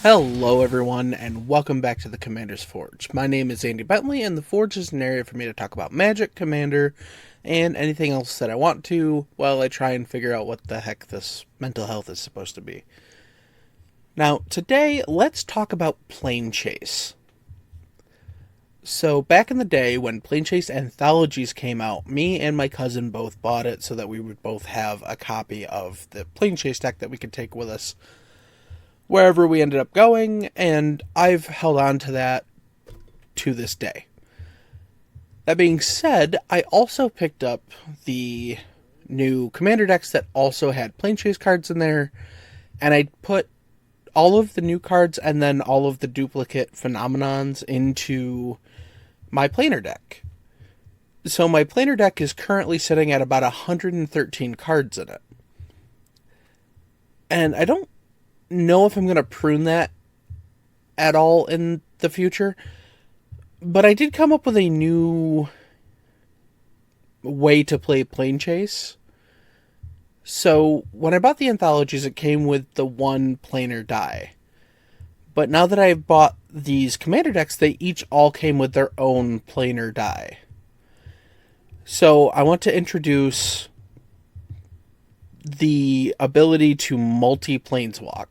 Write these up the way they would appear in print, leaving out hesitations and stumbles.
Hello everyone, and welcome back to the Commander's Forge. My name is Andy Bentley, and the Forge is an area for me to talk about Magic, Commander, and anything else that I want to, while I try and figure out what the heck this mental health is supposed to be. Now, today, let's talk about Planechase. So, back in the day, when Planechase Anthologies came out, me and my cousin both bought it so that we would both have a copy of the Planechase deck that we could take with us wherever we ended up going, and I've held on to that to this day. That being said, I also picked up the new Commander decks that also had Planechase cards in there, and I put all of the new cards and then all of the duplicate phenomenons into my Planer deck. So my Planer deck is currently sitting at about 113 cards in it. And I don't know if I'm going to prune that at all in the future, but I did come up with a new way to play Planechase. So when I bought the anthologies, it came with the one planar die. But now that I've bought these commander decks, they each all came with their own planar die. So I want to introduce the ability to multi-planeswalk.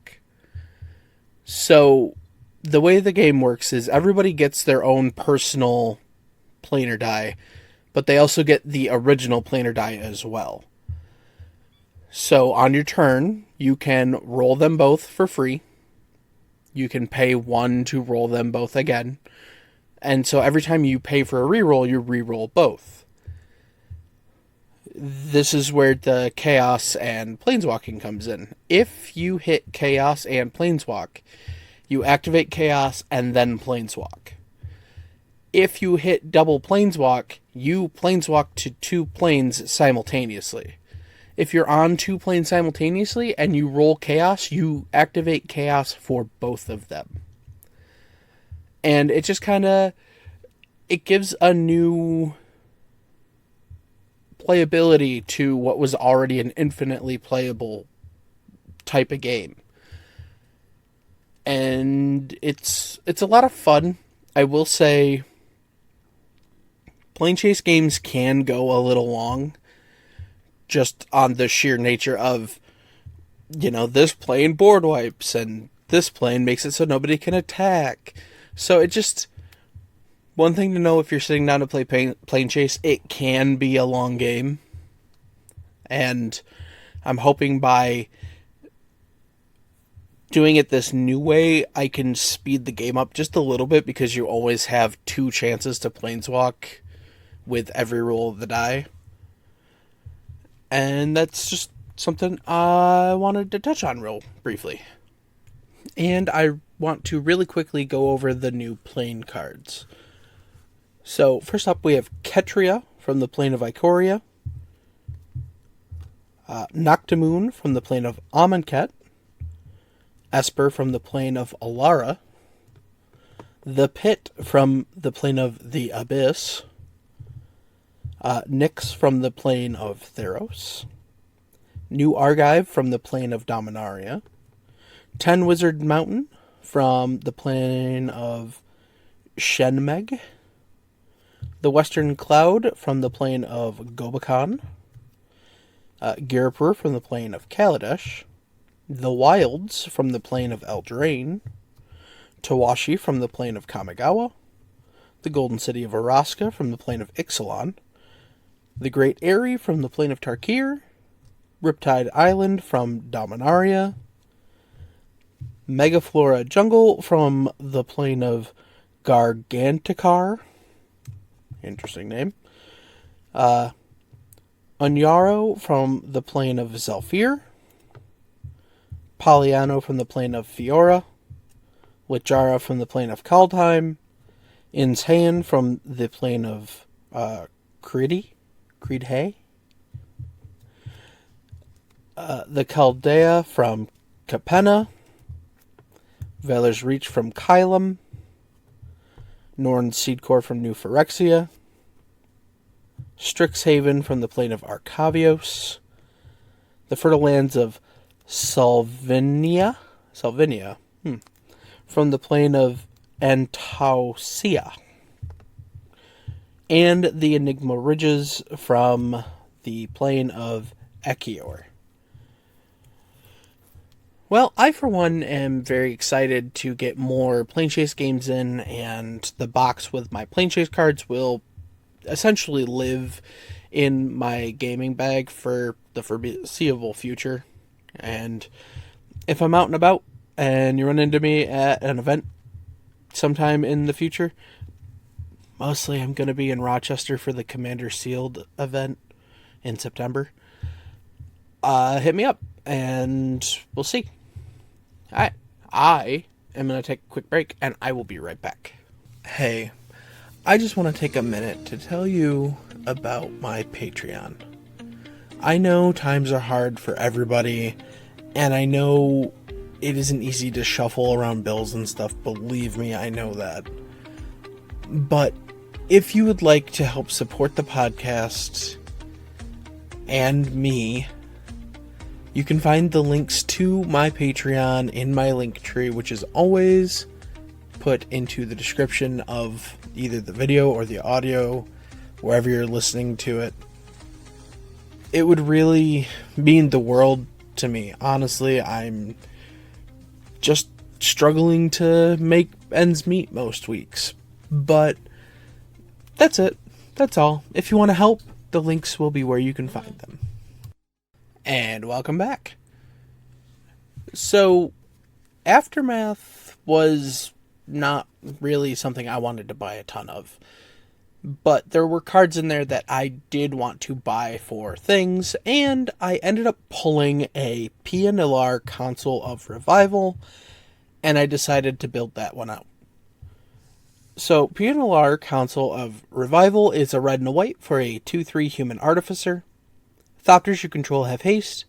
So the way the game works is everybody gets their own personal planar die, but they also get the original planar die as well. So on your turn, you can roll them both for free. You can pay one to roll them both again. And so every time you pay for a reroll, you reroll both. This is where the Chaos and Planeswalking comes in. If you hit Chaos and Planeswalk, you activate Chaos and then Planeswalk. If you hit double Planeswalk, you Planeswalk to two planes simultaneously. If you're on two planes simultaneously and you roll Chaos, you activate Chaos for both of them. And it just it gives a new playability to what was already an infinitely playable type of game. And it's a lot of fun. I will say Planechase games can go a little long, just on the sheer nature of, this plane board wipes and this plane makes it so nobody can attack. So it just, one thing to know if you're sitting down to play Planechase, it can be a long game. And I'm hoping by doing it this new way, I can speed the game up just a little bit, because you always have two chances to planeswalk with every roll of the die. And that's just something I wanted to touch on real briefly. And I want to really quickly go over the new plane cards. So first up we have Ketria from the plane of Ikoria, Noctamoon from the plane of Amonkhet, Esper from the plane of Alara, the Pit from the plane of the Abyss, Nyx from the plane of Theros, New Argive from the plane of Dominaria, Ten Wizard Mountain from the plane of Shenmeg, the Western Cloud from the plane of Gobakan, Girapur from the plane of Kaladesh, the Wilds from the plane of Eldraine, Tawashi from the plane of Kamigawa, the Golden City of Araska from the plane of Ixalan, the Great Eyrie from the plane of Tarkir, Riptide Island from Dominaria, Megaflora Jungle from the plane of Gargantikar, interesting name, Unyaro from the plane of Zelfir, Poliano from the plane of Fiora, Lichara from the plane of Kaldheim, Insane from the plane of Creedhay, the Chaldea from Capenna, Valor's Reach from Kylum, Norn's Seedcore from New Phyrexia, Strixhaven from the plane of Arcavios, the fertile lands of Salvinia, from the plane of Antausea, and the Enigma Ridges from the plane of Echior. Well, I, for one, am very excited to get more Planechase games in, and the box with my Planechase cards will essentially live in my gaming bag for the foreseeable future. And if I'm out and about and you run into me at an event sometime in the future, mostly I'm going to be in Rochester for the Commander Sealed event in September. Hit me up and we'll see. Alright, I am going to take a quick break and I will be right back. Hey, I just want to take a minute to tell you about my Patreon. I know times are hard for everybody, and I know it isn't easy to shuffle around bills and stuff, believe me, I know that. But if you would like to help support the podcast and me, you can find the links to my Patreon in my link tree, which is always put into the description of either the video or the audio, wherever you're listening to it. It would really mean the world to me. Honestly, I'm just struggling to make ends meet most weeks. But that's it. That's all. If you want to help, the links will be where you can find them. And welcome back. So, Aftermath was not really something I wanted to buy a ton of. But there were cards in there that I did want to buy for things, and I ended up pulling a Pia Nalaar Council of Revival, and I decided to build that one out. So, Pia Nalaar Council of Revival is a red and a white for a 2/3 human artificer. Thopters you control have haste,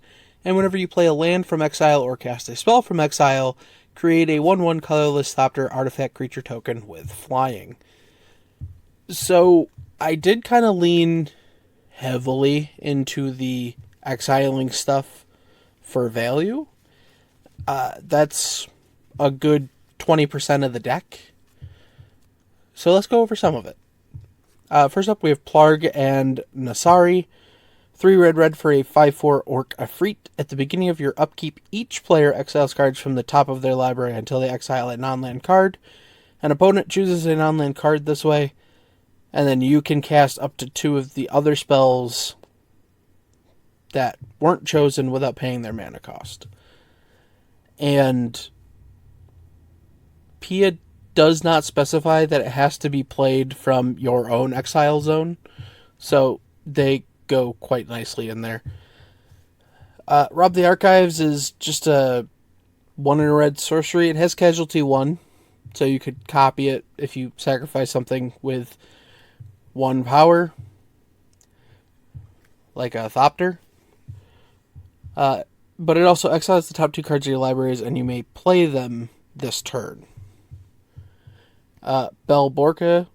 and whenever you play a land from exile or cast a spell from exile, create a 1/1 colorless Thopter artifact creature token with flying. So, I did kind of lean heavily into the exiling stuff for value. That's a good 20% of the deck. So let's go over some of it. First up, we have Plarg and Nasari. 3 red for a 5/4 Orc Efreet. At the beginning of your upkeep, each player exiles cards from the top of their library until they exile a non-land card. An opponent chooses a non-land card this way, and then you can cast up to 2 of the other spells that weren't chosen without paying their mana cost. And Pia does not specify that it has to be played from your own exile zone, so they go quite nicely in there. Rob the Archives is just a 1 in a red sorcery. It has casualty 1, so you could copy it if you sacrifice something with 1 power, like a Thopter. But it also exiles the top 2 cards of your libraries, and you may play them this turn. Belborca,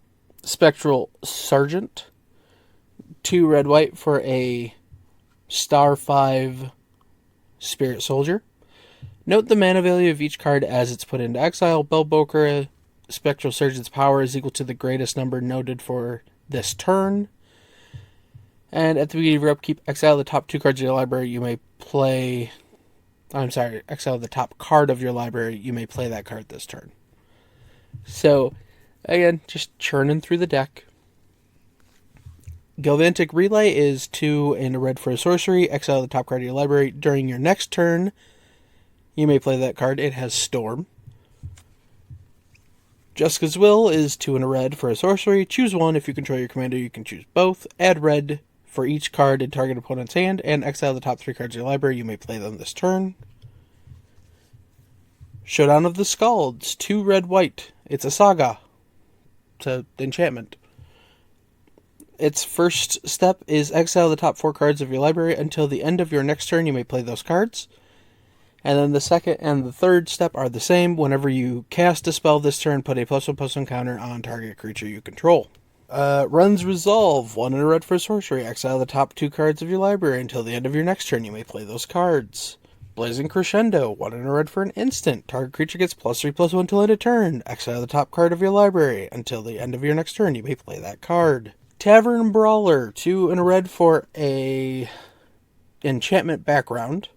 Spectral Sergeant. 2 red-white for a star 5 Spirit Soldier. Note the mana value of each card as it's put into exile. Belborca, Spectral Sergeant's power is equal to the greatest number noted for this turn. And at the beginning of your upkeep, exile the top 2 cards of your library. You may play... exile the top card of your library. You may play that card this turn. So, again, just churning through the deck. Galvantic Relay is 2 and a red for a sorcery. Exile the top card of your library. During your next turn, you may play that card. It has Storm. Jessica's Will is 2 and a red for a sorcery. Choose 1. If you control your commander, you can choose both. Add red for each card in target opponent's hand, and exile the top 3 cards of your library. You may play them this turn. Showdown of the Scalds, 2 red-white. It's a saga. It's an enchantment. Its first step is exile the top 4 cards of your library. Until the end of your next turn, you may play those cards. And then the second and the third step are the same. Whenever you cast a spell this turn, put a +1/+1 counter on target creature you control. Run's Resolve, 1 and a red for sorcery. Exile the top 2 cards of your library. Until the end of your next turn, you may play those cards. Blazing Crescendo, 1 and a red for an instant. Target creature gets +3/+1 till end of turn. Exile the top card of your library. Until the end of your next turn, you may play that card. Tavern Brawler, 2 and a red for a enchantment background.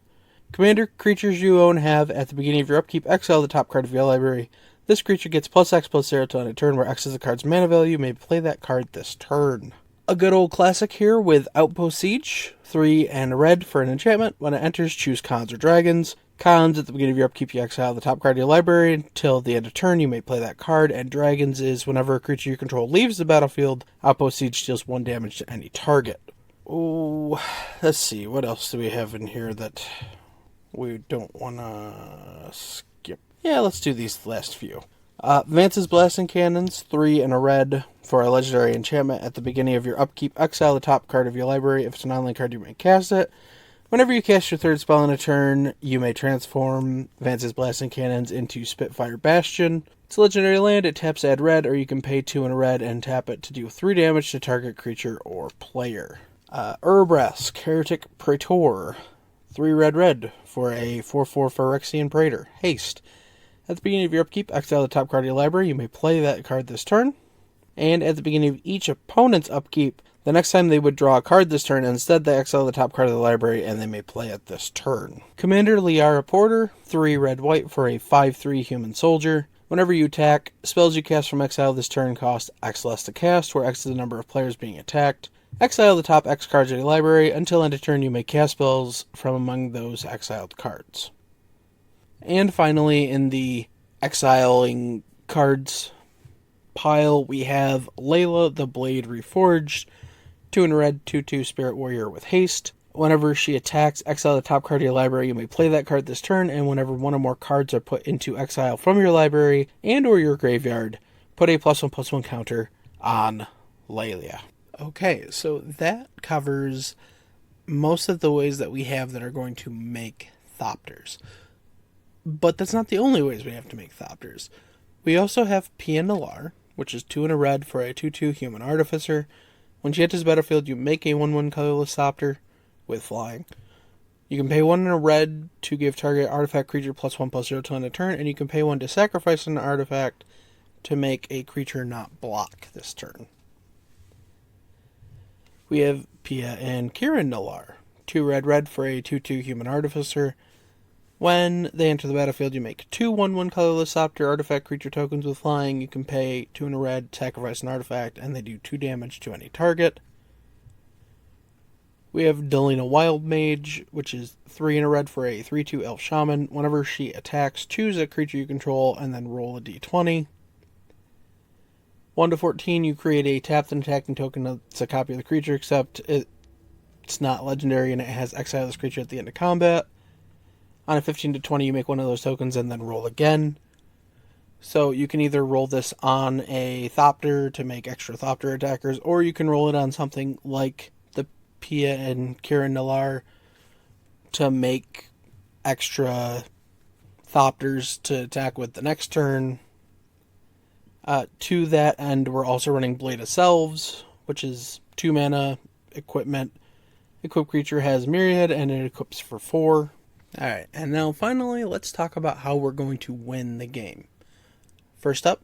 Commander creatures you own have, at the beginning of your upkeep, exile the top card of your library. This creature gets +X/+0 till end of turn, where X is the card's mana value. You may play that card this turn. A good old classic here with Outpost Siege, 3 and a red for an enchantment. When it enters, choose Cons or Dragons. Cons, at the beginning of your upkeep, you exile the top card of your library. Until the end of turn, you may play that card. And Dragons is whenever a creature you control leaves the battlefield, Outpost Siege deals 1 damage to any target. Oh, let's see, what else do we have in here that we don't want to skip? Yeah, let's do these last few. Vance's Blasting Cannons, 3 and a red for a legendary enchantment. At the beginning of your upkeep, exile the top card of your library. If it's an online card, you may cast it. Whenever you cast your 3rd spell in a turn, you may transform Vance's Blasting Cannons into Spitfire Bastion. It's a legendary land, it taps add red, or you can pay 2 and a red and tap it to deal 3 damage to target creature or player. Urbrask, Heretic Praetor, 3 red for a 4/4 Phyrexian Praetor. Haste. At the beginning of your upkeep, exile the top card of your library. You may play that card this turn. And at the beginning of each opponent's upkeep, the next time they would draw a card this turn, instead they exile the top card of the library and they may play it this turn. Commander Liara Porter, 3 red-white for a 5/3 human soldier. Whenever you attack, spells you cast from exile this turn cost X less to cast, where X is the number of players being attacked. Exile the top X cards of your library. Until end of turn, you may cast spells from among those exiled cards. And finally, in the exiling cards pile, we have Layla the Blade Reforged, 2 in a red, 2/2 Spirit Warrior with haste. Whenever she attacks, exile the top card of your library. You may play that card this turn, and whenever one or more cards are put into exile from your library and or your graveyard, put a +1/+1 counter on Layla. Okay, so that covers most of the ways that we have that are going to make Thopters. But that's not the only ways we have to make Thopters. We also have Pia Nalar, which is 2 in a red for a 2/2 human artificer. When she enters the battlefield, you make a 1/1 colorless Thopter with flying. You can pay 1 in a red to give target artifact creature +1/+0 till end of turn, and you can pay 1 to sacrifice an artifact to make a creature not block this turn. We have Pia and Kieran Nalar, 2 red for a 2/2 human artificer. When they enter the battlefield, you make 2 1/1 colorless Thopter artifact creature tokens with flying. You can pay 2 in a red, sacrifice an artifact, and they do 2 damage to any target. We have Delina Wild Mage, which is 3 in a red for a 3/2 elf shaman. Whenever she attacks, choose a creature you control and then roll a d20. 1 to 14, you create a tapped and attacking token that's a copy of the creature, except it's not legendary and it has exile this creature at the end of combat. On a 15 to 20, you make one of those tokens and then roll again. So you can either roll this on a Thopter to make extra Thopter attackers, or you can roll it on something like the Pia and Kieran Nalar to make extra Thopters to attack with the next turn. To that end, we're also running Blade of Selves, which is 2 mana equipment. Equipped creature has Myriad and it equips for 4. Alright, and now finally, let's talk about how we're going to win the game. First up,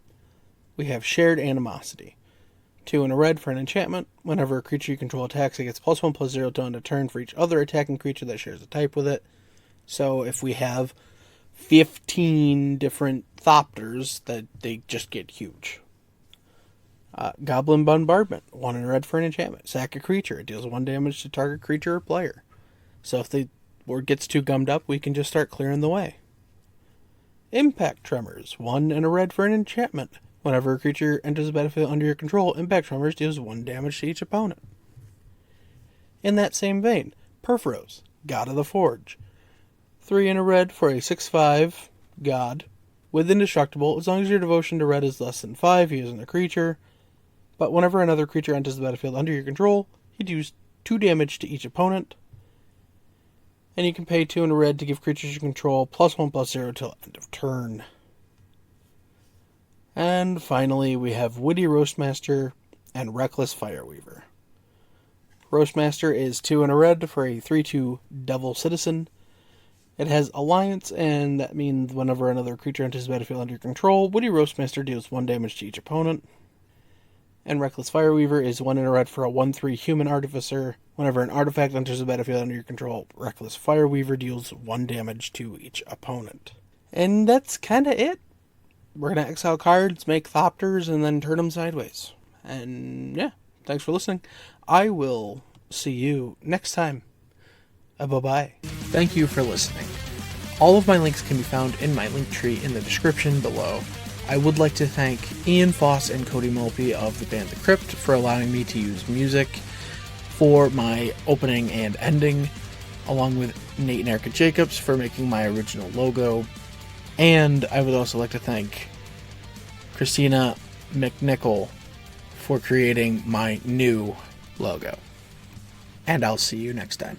we have Shared Animosity. 2 in a red for an enchantment. Whenever a creature you control attacks, it gets +1/+0 till end of turn for each other attacking creature that shares a type with it. So if we have 15 different Thopters, that they just get huge. Goblin Bombardment. 1 in a red for an enchantment. Sack a creature. It deals 1 damage to target creature or player. So if the board gets too gummed up, we can just start clearing the way. Impact Tremors. 1 and a red for an enchantment. Whenever a creature enters the battlefield under your control, Impact Tremors deals 1 damage to each opponent. In that same vein, Perforos, God of the Forge. 3 and a red for a 6/5 God with Indestructible. As long as your devotion to red is less than 5, he isn't a creature. But whenever another creature enters the battlefield under your control, he deals 2 damage to each opponent. And you can pay 2 in a red to give creatures you control +1/+0 till end of turn. And finally, we have Witty Roastmaster and Reckless Fireweaver. Roastmaster is 2 in a red for a 3/2 Devil Citizen. It has Alliance, and that means whenever another creature enters the battlefield under your control, Woody Roastmaster deals 1 damage to each opponent. And Reckless Fireweaver is 1 in a red for a 1/3 human artificer. Whenever an artifact enters the battlefield under your control, Reckless Fireweaver deals 1 damage to each opponent. And that's kind of it. We're going to exile cards, make Thopters, and then turn them sideways. And yeah, thanks for listening. I will see you next time. Bye-bye. Thank you for listening. All of my links can be found in my link tree in the description below. I would like to thank Ian Foss and Cody Mulpey of the band The Crypt for allowing me to use music for my opening and ending, along with Nate and Erica Jacobs for making my original logo. And I would also like to thank Christina McNichol for creating my new logo. And I'll see you next time.